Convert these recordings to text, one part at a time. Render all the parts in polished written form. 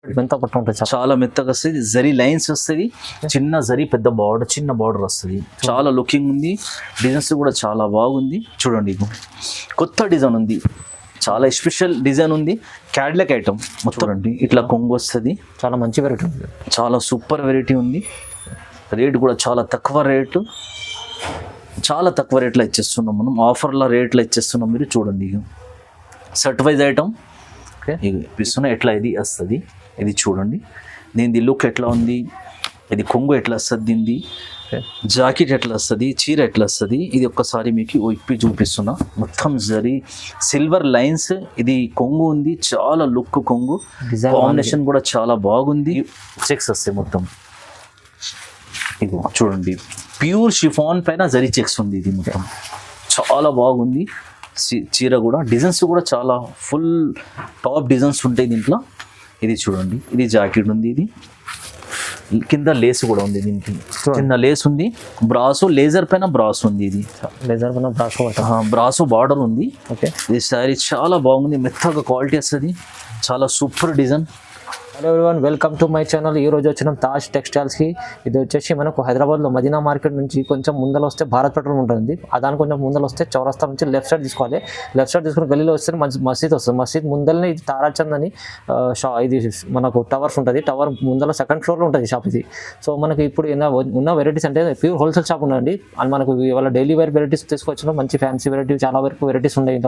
మెత్త పట్టు ఉంటుంది చాలా మెత్తగా వస్తుంది, జరీ లైన్స్ వస్తుంది, చిన్న జరీ పెద్ద బార్డర్, చిన్న బార్డర్ వస్తుంది. చాలా లుకింగ్ ఉంది, డిజైన్స్ కూడా చాలా బాగుంది. చూడండి ఇది కొత్త డిజైన్ ఉంది, చాలా స్పెషల్ డిజైన్ ఉంది. క్యాడ్లక్ ఐటమ్ మొత్తం అండి. ఇట్లా కొంగు వస్తుంది, చాలా మంచి వెరైటీ ఉంది, చాలా సూపర్ వెరైటీ ఉంది. రేట్ కూడా చాలా తక్కువ రేటు, చాలా తక్కువ రేట్లో ఇచ్చేస్తున్నాం మనం, ఆఫర్ల రేట్లో ఇచ్చేస్తున్నాం. మీరు చూడండి ఇక సెట్ వైజ్ ఐటమ్ ఇస్తున్నా ఎట్లా ఇది వస్తుంది. ఇది చూడండి దీని లుక్ ఎట్లా ఉంది, ఇది కొంగు ఎట్లా వస్తుంది, దీనిది జాకెట్ ఎట్లా వస్తుంది, చీర ఎట్లా వస్తుంది. ఇది ఒక్కసారి మీకు ఇప్పి చూపిస్తున్నా. మొత్తం జరీ సిల్వర్ లైన్స్, ఇది కొంగు ఉంది, చాలా లుక్ కొంగు, కాంబినేషన్ కూడా చాలా బాగుంది. చెక్స్ వస్తాయి మొత్తం. ఇది చూడండి ప్యూర్ షిఫాన్ పైన జరీ చెక్స్ ఉంది. ఇది మొత్తం చాలా బాగుంది. చీర కూడా డిజైన్స్ కూడా చాలా ఫుల్ టాప్ డిజైన్స్ ఉంటాయి దీంట్లో. ఇది చూడండి, ఇది జాకెట్ ఉంది, ఇది కింద లేస్ కూడా ఉంది, దీనికి చిన్న లేస్ ఉంది. బ్రాసో లేజర్ పైన బ్రాస్ ఉంది, ఇది లేజర్ పైన బ్రాసో బార్డర్ ఉంది. ఓకే, ఇది శారీ చాలా బాగుంది, మెత్తగా క్వాలిటీ వస్తుంది, చాలా super design. Hello everyone, welcome to my channel. ఈ రోజు వచ్చిన తాజ్ టెక్స్టైల్స్కి. ఇది వచ్చేసి మనకు హైదరాబాద్లో మదీనా మార్కెట్ నుంచి కొంచెం ముందర వస్తే భారత్ పెట్రోల్ ఉంటుంది, దాని కొంచెం ముందర వస్తే చౌరస్తా నుంచి లెఫ్ట్ సైడ్ తీసుకోవాలి. లెఫ్ట్ సైడ్ తీసుకుని గల్లీలో వస్తే మసీద్ వస్తుంది. మసీద్ ముందరనే ఇది తారాచంద్ అని ఇది మనకు టవర్స్ ఉంటుంది. టవర్ ముందర సెకండ్ ఫ్లోర్లో ఉంటుంది షాప్ ఇది. సో మనకి ఇప్పుడు ఉన్న వెరైటీస్ అంటే ప్యూర్ హోల్సేల్ షాప్ ఉందండి. అండ్ మనకు ఇవాళ డైలీ వేర్ వెరైటీస్ తీసుకొచ్చిన మంచి ఫ్యాన్సీ వెరైటీ, చాలా వరకు వెరైటీస్ ఉన్నాయి.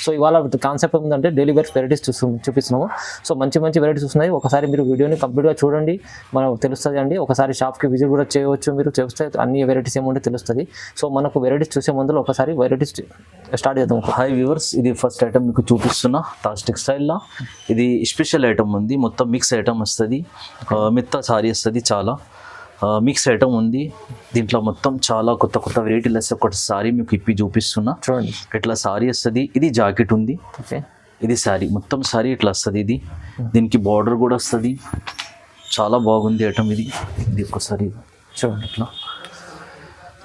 సో ఇవాళ కాన్సెప్ట్ ఏంటంటే డైలీ వేర్ వెరైటీస్ చూపిస్తున్నాము. సో మంచి మంచి వెరైటీస్ వస్తున్నాయి. ఒకసారి మీరు వీడియోని కంప్లీట్గా చూడండి, మనకు తెలుస్తుంది అండి. ఒకసారి షాప్కి విజిట్ కూడా చేయవచ్చు, మీరు చేస్తే అన్ని వెరైటీస్ ఏముంటే తెలుస్తుంది. సో మనకు వెరైటీస్ చూసే ముందు ఒకసారి వెరైటీస్ స్టార్ట్ చేద్దాం. హై వ్యూవర్స్, ఇది ఫస్ట్ ఐటమ్ మీకు చూపిస్తున్నా తాజ్ టెక్స్టైల్లో. ఇది స్పెషల్ ఐటమ్ ఉంది, మొత్తం మిక్స్ ఐటమ్ వస్తుంది, మెత్త సారీ వస్తుంది, చాలా మిక్స్ ఐటమ్ ఉంది. దీంట్లో మొత్తం చాలా కొత్త కొత్త వెరైటీలు వస్తాయి. ఒకటి సారీ మీకు ఇప్పి చూపిస్తున్నా, చూడండి ఎట్లా సారీ వస్తుంది. ఇది జాకెట్ ఉంది, ఓకే, ఇది శారీ మొత్తం శారీ ఇట్లా వస్తుంది. ఇది దీనికి బార్డర్ కూడా వస్తుంది, చాలా బాగుంది ఐటమ్ ఇది. ఇది ఒక్కసారి చూడండి, ఇట్లా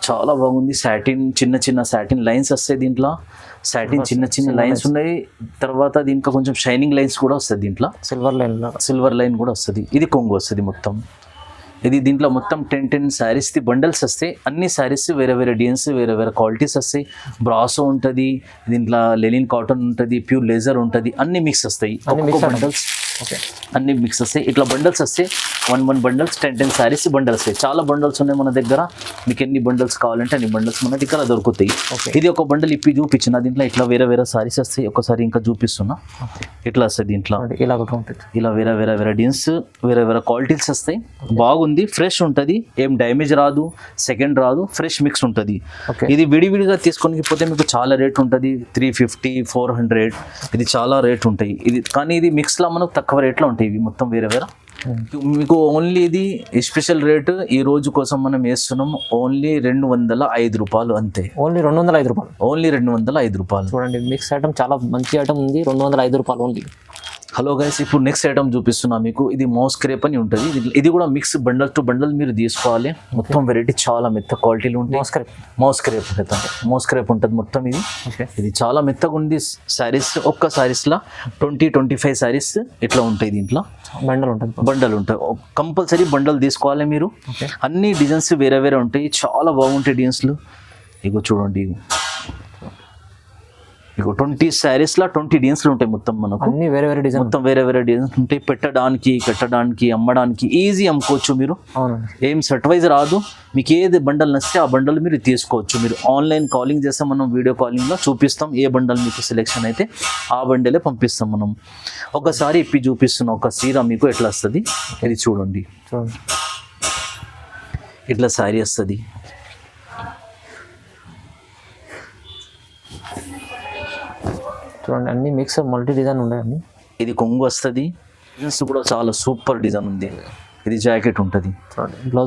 చాలా బాగుంది. సాటిన్ చిన్న చిన్న సాటిన్ లైన్స్ వస్తాయి దీంట్లో, సాటిన్ చిన్న చిన్న లైన్స్ ఉన్నాయి. తర్వాత దీంట్లో కొంచెం షైనింగ్ లైన్స్ కూడా వస్తుంది, దీంట్లో సిల్వర్ లైన్ కూడా వస్తుంది. ఇది కొంగు వస్తుంది మొత్తం. ఇది దీంట్లో మొత్తం 10 శారీస్ది బండల్స్ వస్తాయి. అన్ని శారీస్ వేరే వేరే డిజైన్స్, వేరే వేరే క్వాలిటీస్ వస్తాయి. బ్రాసో ఉంటుంది, దీంట్లో లెనిన్ కాటన్ ఉంటుంది, ప్యూర్ లేజర్ ఉంటుంది, అన్ని మిక్స్ వస్తాయి. బండల్స్ అన్ని మిక్స్ వస్తాయి. ఇట్లా బండల్స్ వస్తాయి, 1 బండల్స్ 10 శారీస్ బండల్స్ వస్తాయి. చాలా బండల్స్ ఉన్నాయి మన దగ్గర. మీకు ఎన్ని బండల్స్ కావాలంటే అన్ని బండల్స్ మన దగ్గర దొరుకుతాయి. ఇది ఒక బండల్ ఇప్పి చూపించిన, దీంట్లో ఇట్లా వేరే వేరే శారీస్ వస్తాయి. ఒకసారి ఇంకా చూపిస్తున్నా, ఇట్లా వస్తాయి. దీంట్లో ఇలా వేరే వేరే వేరే డిజైన్స్, వేరే వేరే క్వాలిటీస్ వస్తాయి. బాగుంది, ఫ్రెష్ ఉంటుంది, ఏం డ్యామేజ్ రాదు, సెకండ్ రాదు, ఫ్రెష్ మిక్స్ ఉంటుంది. ఇది విడివిడిగా తీసుకొని పోతే మీకు చాలా రేట్ ఉంటుంది, 350, 400, ఇది చాలా రేట్ ఉంటాయి. ఇది కానీ ఇది మిక్స్లో మనకు తక్కువ రేట్లో ఉంటాయి. ఇవి మొత్తం వేరే వేరే మీకు ఓన్లీ ఇది స్పెషల్ రేటు ఈ రోజు కోసం మనం వేస్తున్నాం. ఓన్లీ 205 రూపాయలు అంతే. ఓన్లీ 205 రూపాయలు, ఓన్లీ 205 రూపాయలు. చూడండి మిక్స్ ఐటమ్ చాలా మంచి ఐటమ్ ఉంది, 205 రూపాయలు ఓన్లీ. హలో గైస్, ఇప్పుడు నెక్స్ట్ ఐటమ్ చూపిస్తున్నా మీకు. ఇది మౌస్ క్రేప్ అని ఉంటుంది. ఇది కూడా మిక్స్ బండల్ టు బండల్ మీరు తీసుకోవాలి. మొత్తం వెరైటీ చాలా మెత్త క్వాలిటీలు ఉంటాయి. మౌస్ క్రేప్ ఉంటుంది మొత్తం. ఇది చాలా మెత్తగా ఉంది. శారీస్ ఒక్క శారీస్లో 20-25 శారీస్ ఇట్లా ఉంటాయి. దీంట్లో బండల్ ఉంటాయి, కంపల్సరీ బండల్ తీసుకోవాలి మీరు. అన్ని డిజైన్స్ వేరే వేరే ఉంటాయి, చాలా బాగుంటాయి డిజైన్స్లు. ఇగో చూడండి, ఇగో 20 శారీస్లో 20 డిజైన్స్లు ఉంటాయి మొత్తం. మనకు అన్ని వేరే వేరే డిజైన్, మొత్తం వేరే వేరే డిజైన్స్ ఉంటాయి. పెట్టడానికి, కట్టడానికి, అమ్మడానికి ఈజీ అమ్ముకోవచ్చు మీరు. ఏం సెట్ వైజ్ రాదు. మీకు ఏది బండల్ నచ్చితే ఆ బండల్ మీరు తీసుకోవచ్చు. మీరు ఆన్లైన్ కాలింగ్ చేస్తాం, మనం వీడియో కాలింగ్లో చూపిస్తాం. ఏ బండల్ మీకు సెలెక్షన్ అయితే ఆ బండలే పంపిస్తాం మనం. ఒకసారి ఇప్పి చూపిస్తున్నాం ఒక చీర మీకు ఎట్లా వస్తుంది. ఇది చూడండి, ఇట్లా శారీ వస్తుంది. చూడండి అన్ని మిక్స్ మల్టీ డిజైన్ ఉన్నాయి. ఇది కొంగు వస్తుంది, జీన్స్ కూడా చాలా సూపర్ డిజైన్ ఉంది. ఇది జాకెట్ ఉంటుంది,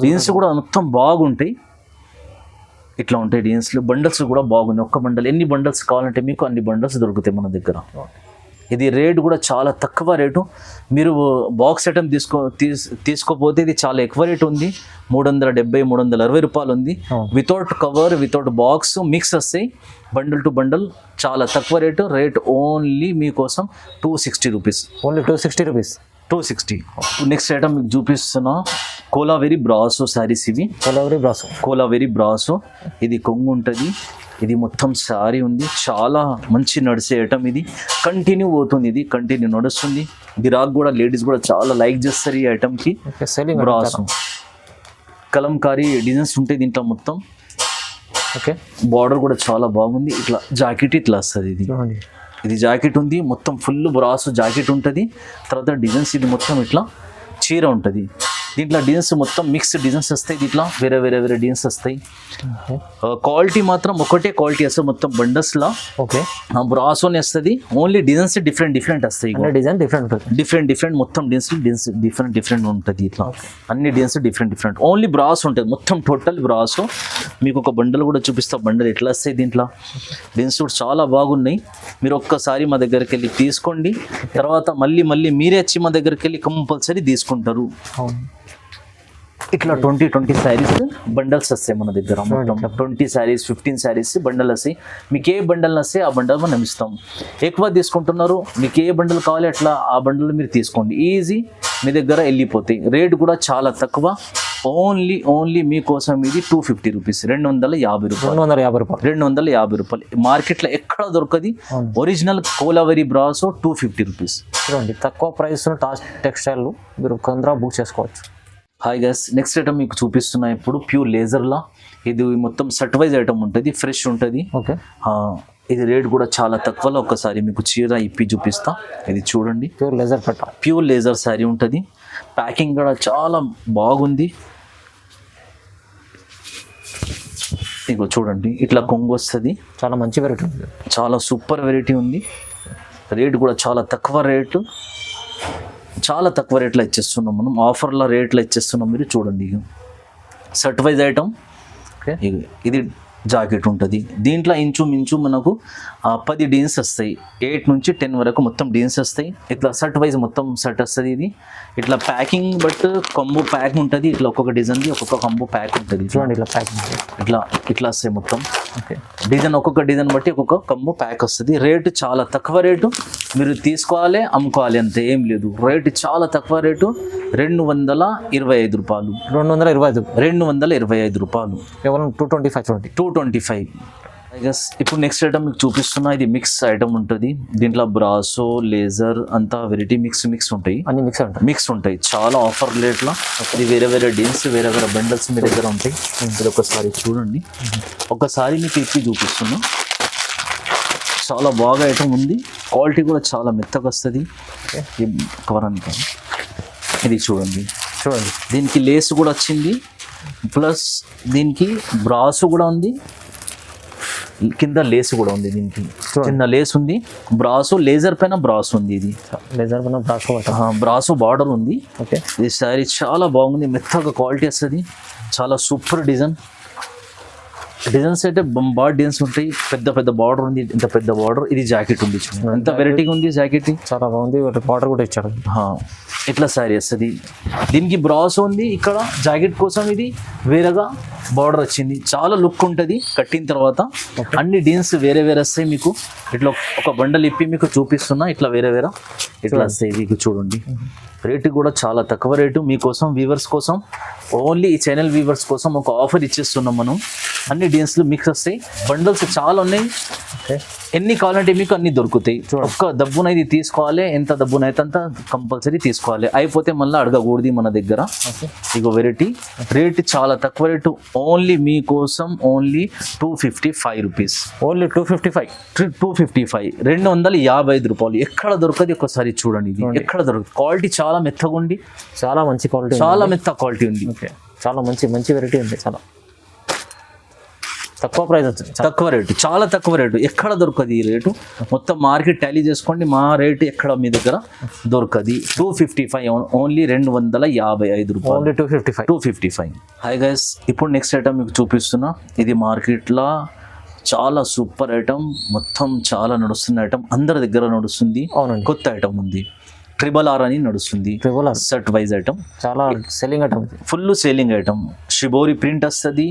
జీన్స్ కూడా మొత్తం బాగుంటాయి. ఇట్లా ఉంటాయి డిజైన్స్లు. బండల్స్ కూడా బాగున్నాయి. ఒక్క బండల్ ఎన్ని బండల్స్ కావాలంటే మీకు అన్ని బండల్స్ దొరుకుతాయి మన దగ్గర. ఇది రేట్ కూడా చాలా తక్కువ రేటు. మీరు బాక్స్ ఐటమ్ తీసుకోపోతే ఇది చాలా ఎక్కువ రేటు ఉంది. 370, 360 రూపాయలు ఉంది. Without cover, without box mix వస్తాయి. బండల్ టు బండల్ చాలా తక్కువ రేటు. రేట్ ఓన్లీ మీకోసం 260 rupees. Only 260 rupees. 260. Next item మీకు చూపిస్తున్నా కోలావెరీ బ్రాసో శారీస్ ఇవి. కోలావెరీ బ్రాసో ఇది కొంగు ఉంటుంది, ఇది మొత్తం శారీ ఉంది. చాలా మంచి నడిచే ఐటమ్ ఇది, కంటిన్యూ పోతుంది, ఇది కంటిన్యూ నడుస్తుంది. గిరాక్ కూడా లేడీస్ కూడా చాలా లైక్ చేస్తారు ఈ ఐటమ్కి. బ్రాసో కలంకారీ డిజైన్స్ ఉంటాయి దీంట్లో మొత్తం. ఓకే, బార్డర్ కూడా చాలా బాగుంది. ఇట్లా జాకెట్ ఇట్లా వస్తుంది. ఇది జాకెట్ ఉంది, మొత్తం ఫుల్ బ్రాస్ జాకెట్ ఉంటుంది. తర్వాత డిజైన్స్ ఇది మొత్తం ఇట్లా చీర ఉంటుంది. దీంట్లో డిజైన్స్ మొత్తం మిక్స్డ్ డిజైన్స్ వస్తాయి. దీంట్లో వేరే వేరే వేరే డిజైన్స్ వస్తాయి. క్వాలిటీ మాత్రం ఒకటే క్వాలిటీ వస్తుంది మొత్తం బండల్స్లా. ఓకే, బ్రాసోనే వస్తుంది. ఓన్లీ డిజైన్స్ డిఫరెంట్ డిఫరెంట్ వస్తాయి. డిజైన్ డిఫరెంట్ మొత్తం డిజైన్స్ డిఫరెంట్ ఉంటుంది. ఇట్లా అన్ని డిజైన్స్ డిఫరెంట్ ఓన్లీ బ్రాస్ ఉంటుంది మొత్తం టోటల్ బ్రాసో. మీకు ఒక బండల్ కూడా చూపిస్తా, బండల్ ఎట్లా వస్తాయి. దీంట్లో డిజైన్స్ కూడా చాలా బాగున్నాయి. మీరు ఒక్కసారి మా దగ్గరికి వెళ్ళి తీసుకోండి, తర్వాత మళ్ళీ మీరే వచ్చి మా దగ్గరికి వెళ్ళి కంపల్సరీ తీసుకుంటారు. ఇట్లా 20 శారీస్ బండల్స్ వస్తాయి మన దగ్గర. మొత్తం 20 శారీస్ 15 శారీస్ బండల్ వస్తాయి. మీకు ఏ బండల్ వస్తే ఆ బండల్ మనం ఇస్తాం. ఎక్కువ తీసుకుంటున్నారు, మీకు ఏ బండల్ కావాలి అట్లా ఆ బండల్ మీరు తీసుకోండి. ఈజీ మీ దగ్గర వెళ్ళిపోతాయి. రేట్ కూడా చాలా తక్కువ. ఓన్లీ మీకోసం ఇది 250 రూపీస్, 250 రూపాయలు. 250 రూపాయలు. మార్కెట్లో ఎక్కడ దొరకది. Original Kolaveri Brasso 250 rupees. చూడండి, తక్కువ ప్రైస్ తాజ్ టెక్స్టైల్ మీరు కొందరు బుక్ చేసుకోవచ్చు. హాయ్ గైస్, నెక్స్ట్ ఐటమ్ మీకు చూపిస్తున్నా ఇప్పుడు ప్యూర్ లేజర్లా. ఇది మొత్తం సెట్ వైజ్ ఐటమ్ ఉంటుంది, ఫ్రెష్ ఉంటుంది. ఓకే, ఇది రేట్ కూడా చాలా తక్కువలో. ఒకసారి మీకు చీర ఇప్పి చూపిస్తా. ఇది చూడండి, ప్యూర్ లేజర్ శారీ ఉంటుంది. ప్యాకింగ్ కూడా చాలా బాగుంది. ఇగో చూడండి, ఇట్లా కొంగు వస్తుంది. చాలా మంచి వెరైటీ ఉంది, చాలా సూపర్ వెరైటీ ఉంది. రేట్ కూడా చాలా తక్కువ రేటు, చాలా తక్కువ రేట్లో ఇచ్చేస్తున్నాం మనం. ఆఫర్ల రేట్లో ఇచ్చేస్తున్నాం. మీరు చూడండి, సెట్ వైజ్ ఐటమ్. ఇది జాకెట్ ఉంటుంది. దీంట్లో ఇంచుమించు మనకు 10 డీన్స్ వస్తాయి. 8 నుంచి 10 వరకు మొత్తం డీన్స్ వస్తాయి. ఇట్లా సెట్ వైజ్ మొత్తం సెట్ వస్తుంది. ఇది ఇట్లా ప్యాకింగ్ బట్ కంబో ప్యాక్ ఉంటుంది. ఇట్లా ఒక్కొక్క డిజైన్ది ఒక్కొక్క కంబో ప్యాక్ ఉంటుంది. చూడండి, ఇట్లా ప్యాకింగ్ ఇట్లా వస్తాయి మొత్తం. డిజైన్ ఒక్కొక్క డిజైన్ బట్టి ఒక్కొక్క కంబో ప్యాక్ వస్తుంది. రేటు చాలా తక్కువ రేటు, మీరు తీసుకోవాలి అమ్ముకోవాలి అంతే, ఏం లేదు. రేటు చాలా తక్కువ రేటు, 225 రూపాయలు. 225 రూపాయలు, కేవలం 225. ఇప్పుడు నెక్స్ట్ ఐటమ్ మీకు చూపిస్తున్నా. ఇది మిక్స్ ఐటమ్ ఉంటుంది. దీంట్లో బ్రాసో లేజర్ అంతా వెరైటీ మిక్స్ ఉంటాయి. అన్ని మిక్స్ ఉంటాయి. చాలా ఆఫర్ రేట్లో. ఇది వేరే వేరే డీన్స్ వేరే వేరే బండల్స్ మీ దగ్గర ఉంటాయి. ఇది ఒకసారి చూడండి, ఒకసారి మీకు ఇచ్చి చూపిస్తున్నా. చాలా బాగా ఐటమ్ ఉంది. క్వాలిటీ కూడా చాలా మెత్తగా వస్తుంది. కవర్ అంతా ఇది చూడండి. దీనికి లేస్ కూడా వచ్చింది, ప్లస్ దీనికి బ్రాసు కూడా ఉంది, కింద లేస్ కూడా ఉంది. దీనికి చిన్న లేస్ ఉంది. బ్రాసో లేజర్ పైన బ్రాస్ ఉంది. ఇది బ్రాసో బార్డర్ ఉంది. ఓకే, ఈ శారీ చాలా బాగుంది, మెత్తగా క్వాలిటీ వస్తుంది. చాలా సూపర్ డిజైన్స్ అయితే బాగా డిజైన్స్ ఉంటాయి. పెద్ద బార్డర్ ఉంది, ఇంత పెద్ద బార్డర్. ఇది జాకెట్ ఉంది, ఎంత వెరైటీగా ఉంది జాకెట్. చాలా బాగుంది. బార్డర్ కూడా ఇచ్చాడు. ఇట్లా శారీ వస్తుంది. దీనికి బ్రాస్ ఉంది. ఇక్కడ జాకెట్ కోసం ఇది వేరేగా బార్డర్ వచ్చింది. చాలా లుక్ ఉంటుంది కట్టిన తర్వాత. అన్ని డిజైన్స్ వేరే వేరే వస్తాయి. మీకు ఇట్లా ఒక బండల్ ఇప్పి మీకు చూపిస్తున్నా. ఇట్లా వేరే ఇట్లా వస్తాయి. మీకు చూడండి, రేటు కూడా చాలా తక్కువ రేటు. మీకోసం వ్యూవర్స్ కోసం, ఓన్లీ ఈ ఛానల్ వ్యూవర్స్ కోసం ఒక ఆఫర్ ఇచ్చేస్తున్నాం మనం. అన్ని డిజైన్స్లు మిక్స్ వస్తాయి. బండల్స్ చాలా ఉన్నాయి. ఎన్ని కావాలంటే మీకు అన్ని దొరుకుతాయి. ఒక్క దబ్బున ఇది తీసుకోవాలి. ఎంత దబ్బునైతే అంత కంపల్సరీ తీసుకోవాలి. అయిపోతే మళ్ళీ అడగకూడదు మన దగ్గర. ఇగో వెరైటీ. రేటు చాలా తక్కువ రేటు. ఓన్లీ మీకోసం ఓన్లీ 255 రూపీస్. ఓన్లీ 255. 250 రూపాయలు. ఎక్కడ దొరకదు. ఒకసారి చూడండి, ఇది ఎక్కడ దొరకదు. క్వాలిటీ చాలా మెత్తగా ఉంది. చాలా మంచి క్వాలిటీ, చాలా మెత్త క్వాలిటీ ఉంది. చాలా మంచి వెరైటీ ఉంది. చాలా తక్కువ ప్రైస్ వచ్చింది, తక్కువ రేటు, చాలా తక్కువ రేటు. ఎక్కడ దొరకదు ఈ రేటు. మొత్తం మార్కెట్ టాలీ చేసుకోండి. మా రేటు ఎక్కడ మీ దగ్గర దొరకది. 255 ఓన్లీ 255 రూపాయలు. ఓన్లీ 255. హాయ్ గైస్, ఇప్పుడు నెక్స్ట్ ఐటమ్ మీకు చూపిస్తున్నా. ఇది మార్కెట్లో చాలా సూపర్ ఐటమ్, మొత్తం చాలా నడుస్తున్న ఐటమ్, అందరి దగ్గర నడుస్తుంది. కొత్త ఐటమ్ ఉంది. RRR అని నడుస్తుంది. సెట్ వైజ్ ఐటమ్, చాలా selling item, full selling item. Shibori print వస్తుంది.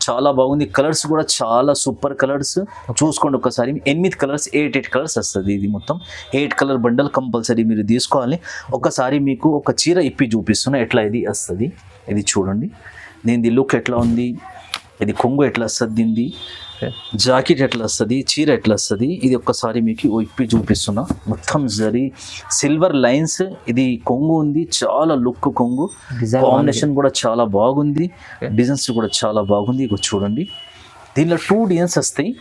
చాలా బాగుంది. కలర్స్ కూడా చాలా సూపర్ కలర్స్. చూసుకోండి ఒకసారి, 8 కలర్స్, 8 కలర్స్ వస్తుంది. ఇది మొత్తం 8 కలర్ బండల్ కంపల్సరీ మీరు తీసుకోవాలి. ఒకసారి మీకు ఒక చీర ఇప్పి చూపిస్తున్నా ఎట్లా ఇది వస్తుంది. ఇది చూడండి, దీని లుక్ ఎట్లా ఉంది, ఇది కొంగు ఎట్లా వస్తుంది, దీనిది జాకెట్ ఎట్లా వస్తుంది, చీర ఎట్లా వస్తుంది. ఇది ఒక్కసారి మీకు ఇప్పి చూపిస్తున్నా. మొత్తం జరీ సిల్వర్ లైన్స్, ఇది కొంగు ఉంది, చాలా లుక్ కొంగు. కాంబినేషన్ కూడా చాలా బాగుంది, డిజైన్స్ కూడా చాలా బాగుంది. ఇక చూడండి, దీనిలో 2 డిజైన్స్ వస్తాయి.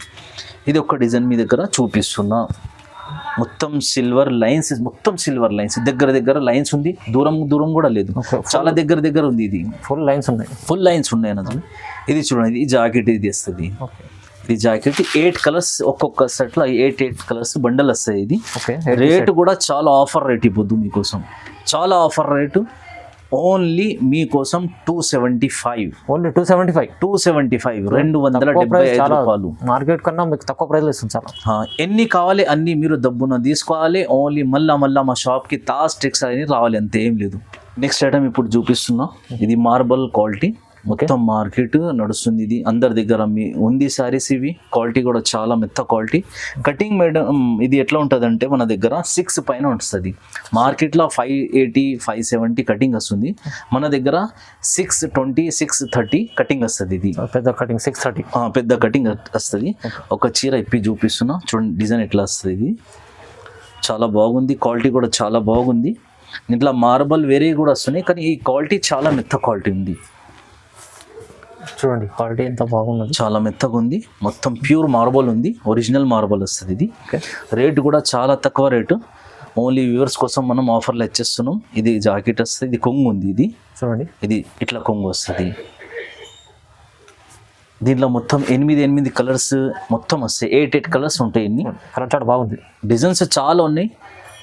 ఇది ఒక డిజైన్ మీ దగ్గర చూపిస్తున్నా. మొత్తం సిల్వర్ లైన్స్, మొత్తం సిల్వర్ లైన్స్, దగ్గర లైన్స్ ఉంది, దూరం కూడా లేదు, చాలా దగ్గర ఉంది. ఇది ఫుల్ లైన్స్ ఉన్నాయి అన్నది. ఇది చూడండి, ఇది జాకెట్ ఇది వస్తుంది. ఈ జాకెట్ 8 కలర్స్, ఒక్కొక్క సెట్లో 8 కలర్స్ బండల్ వస్తాయి. ఇది రేటు కూడా చాలా ఆఫర్ రేట్ ఇవ్వద్దు మీకోసం, చాలా ఆఫర్ రేటు. ఓన్లీ మీకోసం 275. ఓన్లీ 275. 275 రూపాయలు. మార్కెట్ కన్నా మీకు తక్కువ ప్రైస్ ఇస్తుంది చాలా. ఎన్ని కావాలి అన్ని మీరు డబ్బున తీసుకోవాలి. ఓన్లీ మళ్ళా మా షాప్కి తాజ్ టెక్స్టైల్ అని రావాలి, అంతే, ఏం లేదు. నెక్స్ట్ ఐటమ్ ఇప్పుడు చూపిస్తున్నా. ఇది మార్బల్ క్వాలిటీ, మొత్తం మార్కెట్ నడుస్తుంది. ఇది అందరి దగ్గర ఉంది సారీస్. ఇవి క్వాలిటీ కూడా చాలా మెత్త క్వాలిటీ. కటింగ్ మేడం ఇది ఎట్లా ఉంటుంది అంటే మన దగ్గర 6 పైన వస్తుంది. మార్కెట్లో 580, 570 కటింగ్ వస్తుంది. మన దగ్గర 620, 630 కటింగ్ వస్తుంది. ఇది పెద్ద కటింగ్ 630 పెద్ద కటింగ్ వస్తుంది. ఒక చీర ఇప్పి చూపిస్తున్నా చూడండి, డిజైన్ ఎట్లా వస్తుంది. ఇది చాలా బాగుంది, క్వాలిటీ కూడా చాలా బాగుంది. దీంట్లో మార్బల్ వేరే కూడా వస్తున్నాయి, కానీ ఈ క్వాలిటీ చాలా మెత్త క్వాలిటీ ఉంది. చూడండి క్వాలిటీ ఎంత బాగుంది, చాలా మెత్తగా ఉంది. మొత్తం ప్యూర్ మార్బల్ ఉంది, ఒరిజినల్ మార్బల్ వస్తుంది. ఇది రేటు కూడా చాలా తక్కువ రేటు. ఓన్లీ వ్యూవర్స్ కోసం మనం ఆఫర్లు ఇచ్చేస్తున్నాం. ఇది జాకెట్ వస్తుంది, ఇది కొంగు ఉంది. ఇది చూడండి, ఇది ఇట్లా కొంగు వస్తుంది. దీంట్లో మొత్తం 8 కలర్స్ మొత్తం వస్తాయి. 8 కలర్స్ ఉంటాయి. ఇన్ని కలర్ బాగుంది. డిజైన్స్ చాలా ఉన్నాయి.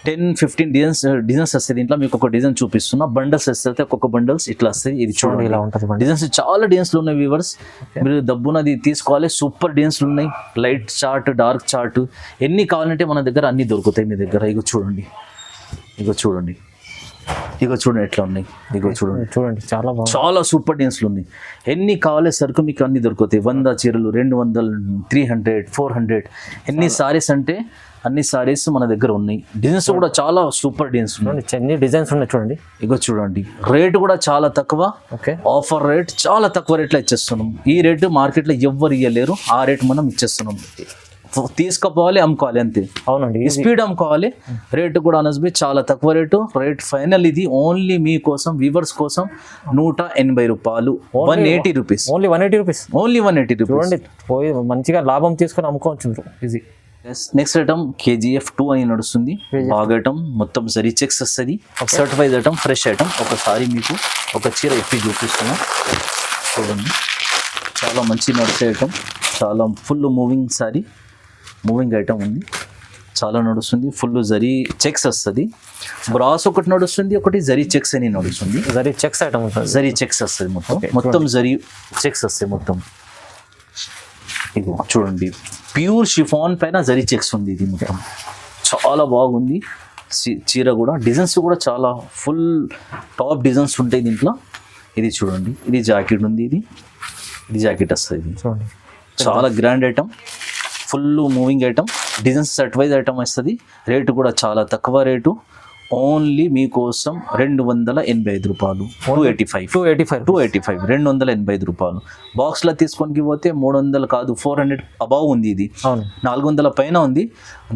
10-15 డిజైన్స్ వస్తాయి. దీంట్లో మీకు ఒక డిజైన్ చూపిస్తున్నా. బండల్స్ వస్తే ఒక్కొక్క బండల్స్ ఇట్లా వస్తాయి. ఇది చూడండి ఇలా ఉంటుంది. డిజైన్స్ చాలా డిజైన్స్లు ఉన్నాయి వ్యూవర్స్, మీరు డబ్బునది తీసుకోవాలి. సూపర్ డిజైన్స్లు ఉన్నాయి. లైట్ చార్ట్, డార్క్ చార్ట్, ఎన్ని కావాలంటే మన దగ్గర అన్ని దొరుకుతాయి మీ దగ్గర. ఇగో చూడండి ఎట్లా ఉన్నాయి. చూడండి చాలా సూపర్ డిజైన్స్లు ఉన్నాయి. ఎన్ని కావాలి సరుకు మీకు అన్ని దొరుకుతాయి. 100 చీరలు, 200, 300, 400, ఎన్ని సారీస్ అంటే అన్ని సారీస్ మన దగ్గర ఉన్నాయి. డిజైన్స్ కూడా చాలా సూపర్ డిజైన్స్ ఉన్నాయి. ఎన్ని డిజైన్స్ ఉన్నాయి చూడండి. ఇగో చూడండి, రేట్ కూడా చాలా తక్కువ. ఆఫర్ రేట్, చాలా తక్కువ రేట్లో ఇచ్చేస్తున్నాం. ఈ రేటు మార్కెట్లో ఎవ్వరు ఇవ్వలేరు, ఆ రేట్ మనం ఇచ్చేస్తున్నాం. తీసుకుపోవాలి, అమ్ముకోవాలి, అంతే. అవునండి, స్పీడ్ అమ్ముకోవాలి. రేటు కూడా అనస్బీ చాలా తక్కువ రేటు. రేట్ ఫైనల్ ఇది ఓన్లీ మీకోసం, వ్యూవర్స్ కోసం 180 రూపాయలు. 180 rupees. Only 180 rupees. Only 180 rupees. చూడండి, పోయి మంచిగా లాభం తీసుకొని అమ్ముకోవచ్చు ఈజీ. నెక్స్ట్ ఐటమ్ KGF 2 అని నడుస్తుంది. బాగా ఐటమ్, మొత్తం జరీ చెక్స్ వస్తుంది. Certified item, fresh item. ఒకసారి మీకు ఒక చీర ఇప్పి చూపిస్తున్నా చూడండి. చాలా మంచి నడిచే ఐటమ్, చాలా full moving sorry, moving item ఉంది. చాలా నడుస్తుంది. ఫుల్ జరీ చెక్స్ వస్తుంది. బ్రాస్ ఒకటి నడుస్తుంది, ఒకటి జరీ చెక్స్ అని నడుస్తుంది. జరీ చెక్స్ ఐటమ్ ఉంటుంది. జరీ చెక్స్ వస్తుంది. మొత్తం జరీ చెక్స్ వస్తాయి మొత్తం. ఇది చూడండి, ప్యూర్ షిఫాన్ పైన జరీ చెక్స్ ఉంది. ఇది మొత్తం చాలా బాగుంది. చీర కూడా డిజైన్స్ కూడా చాలా ఫుల్ టాప్ డిజైన్స్ ఉంటాయి దీంట్లో. ఇది చూడండి, ఇది జాకెట్ ఉంది. ఇది జాకెట్ వస్తుంది. చూడండి, చాలా grand item, full moving item, designs certified item వస్తుంది. రేటు కూడా చాలా తక్కువ రేటు. ఓన్లీ మీకోసం 285 రూపాయలు. 285 285 రూపాయలు. బాక్స్లో తీసుకొని పోతే 300 కాదు, 400 అబౌవ్ ఉంది. ఇది 400 పైన ఉంది.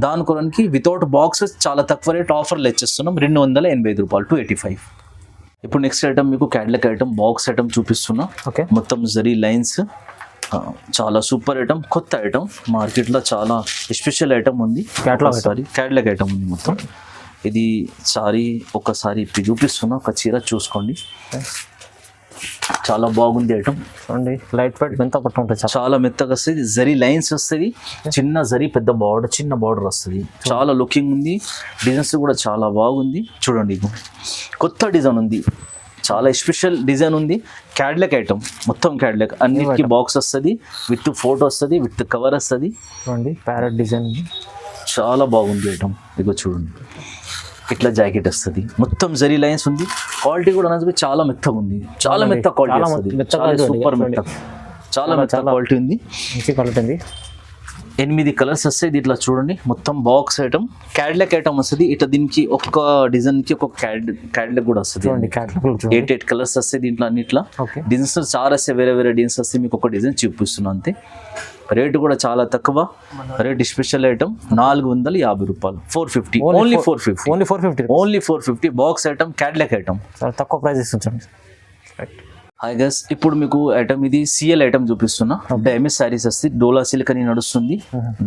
దాని కొరకు వితౌట్ బాక్స్ చాలా తక్కువ రేట్ ఆఫర్లు ఇచ్చేస్తున్నాం. 285 రూపాయలు, 285. ఇప్పుడు నెక్స్ట్ ఐటమ్ మీకు క్యాడ్లాక్ ఐటమ్, బాక్స్ ఐటమ్ చూపిస్తున్నా. మొత్తం జరీ లైన్స్, చాలా సూపర్ ఐటమ్, కొత్త ఐటమ్, మార్కెట్లో చాలా స్పెషల్ ఐటమ్ ఉంది. క్యాడ్లాక్ ఐటమ్ ఉంది మొత్తం. ఇది సారీ ఒకసారి ఇప్పుడు చూపిస్తున్నా. ఒక చీర చూసుకోండి, చాలా బాగుంది ఐటమ్. చూడండి, లైట్ వెయిట్ మెత్త పట్టు ఉంటుంది, చాలా మెత్తగా వస్తుంది. జరీ లైన్స్ వస్తుంది, చిన్న జరీ పెద్ద బార్డర్, చిన్న బార్డర్ వస్తుంది. చాలా లుకింగ్ ఉంది. డిజైన్స్ కూడా చాలా బాగుంది. చూడండి, కొత్త డిజైన్ ఉంది, చాలా స్పెషల్ డిజైన్ ఉంది. క్యాడ్లాక్ ఐటమ్, మొత్తం క్యాడ్లాక్, అన్నిటికీ బాక్స్ వస్తుంది, విత్ ఫోటో వస్తుంది, విత్ కవర్ వస్తుంది. చూడండి, ప్యారెట్ డిజైన్ చాలా బాగుంది ఐటమ్. ఇగో చూడండి, ఇట్లా జాకెట్ వస్తుంది. మొత్తం జరీ లైన్స్ ఉంది. క్వాలిటీ కూడా అనేది చాలా మెత్తగా ఉంది. చాలా మెత్త క్వాలిటీ వస్తుంది. సూపర్ మెత్త. చాలా మెత్తగా క్వాలిటీ ఉంది. మంచి క్వాలిటీ ఉంది. 8 కలర్స్ వస్తాయి దీంట్లో చూడండి. మొత్తం బాక్స్ ఐటమ్, క్యాడ్లాక్ ఐటమ్ వస్తుంది. ఇట్లా దీనికి ఒక్క డిజైన్ కి ఒక క్యాడ్లాక్ కూడా వస్తుంది. చూడండి క్యాటలాగ్ చూడండి. 8 కలర్స్ వస్తాయి దీంట్లో అన్నిట్లో. ఓకే. డిజైన్స్ చాలా వస్తాయి, వేరే వేరే డిజైన్స్ వస్తాయి. మీకు ఒక డిజైన్ చూపిస్తున్నాను అంతే. రేటు కూడా చాలా తక్కువ. రేట్ స్పెషల్ ఐటమ్ 450 రూపాయలు. 450 only 450. Only 450. Only 450 box item, క్యాడ్లాక్ ఐటమ్. చాలా తక్కువ ప్రైస్ ఇస్తుంది. రైట్. హాయ్ గైస్, ఇప్పుడు మీకు ఐటమ్ ఇది సిఎల్ ఐటమ్ చూపిస్తున్నా. డైమేజ్ శారీస్ వస్తాయి. డోలా సిల్క్ అని నడుస్తుంది.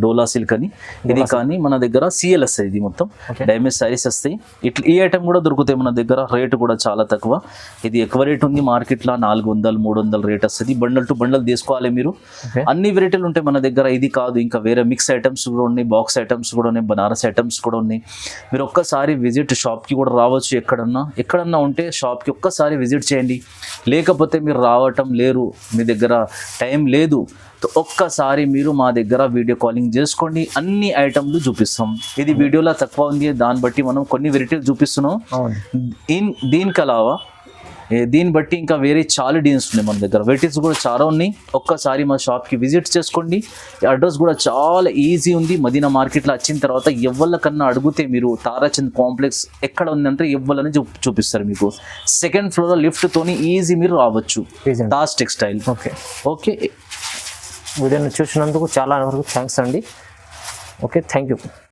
డోలా సిల్క్ అని ఇది, కానీ మన దగ్గర సిఎల్ వస్తాయి. ఇది మొత్తం డైమేజ్ శారీస్ వస్తాయి. ఇట్లా ఈ ఐటమ్ కూడా దొరుకుతాయి మన దగ్గర. రేటు కూడా చాలా తక్కువ. ఇది ఎక్కువ రేట్ ఉంది మార్కెట్లో. 400 300 రేట్ వస్తుంది. బండల్ టు బండల్ తీసుకోవాలి మీరు. అన్ని వెరైటీలు ఉంటాయి మన దగ్గర. ఇది కాదు, ఇంకా వేరే మిక్స్ ఐటమ్స్ కూడా ఉన్నాయి, బాక్స్ ఐటమ్స్ కూడా ఉన్నాయి, బనారస్ ఐటమ్స్ కూడా ఉన్నాయి. మీరు ఒక్కసారి విజిట్ షాప్కి కూడా రావచ్చు. ఎక్కడన్నా ఉంటే షాప్కి ఒక్కసారి విజిట్ చేయండి. లేకపోతే మీరు రావటం లేరు, మీ దగ్గర టైం లేదు, ఒక్కసారి మీరు మా దగ్గర వీడియో కాలింగ్ చేసుకోండి. అన్ని ఐటమ్లు చూపిస్తాం. ఇది వీడియోలో తక్కువ ఉంది, దాన్ని బట్టి మనం కొన్ని వెరైటీలు చూపిస్తున్నాం. దీనికి అలావా దీన్ని బట్టి ఇంకా వేరే చాలా డిజైన్స్ ఉన్నాయి మన దగ్గర. వెరైటీస్ కూడా చాలా ఉన్నాయి. ఒక్కసారి మా షాప్కి విజిట్ చేసుకోండి. అడ్రస్ కూడా చాలా ఈజీ ఉంది. మదీనా మార్కెట్లో వచ్చిన తర్వాత ఎవరికన్నా అడిగితే మీరు తారాచంద్ కాంప్లెక్స్ ఎక్కడ ఉందంటే ఎవరిని చూపిస్తారు మీకు. 2nd ఫ్లోర్ లిఫ్ట్తోని ఈజీ మీరు రావచ్చు. తాజ్ టెక్స్టైల్. ఓకే. ఓకే, వీడియోని చూసినందుకు చాలా వరకు థ్యాంక్స్ అండి. Okay, thank you.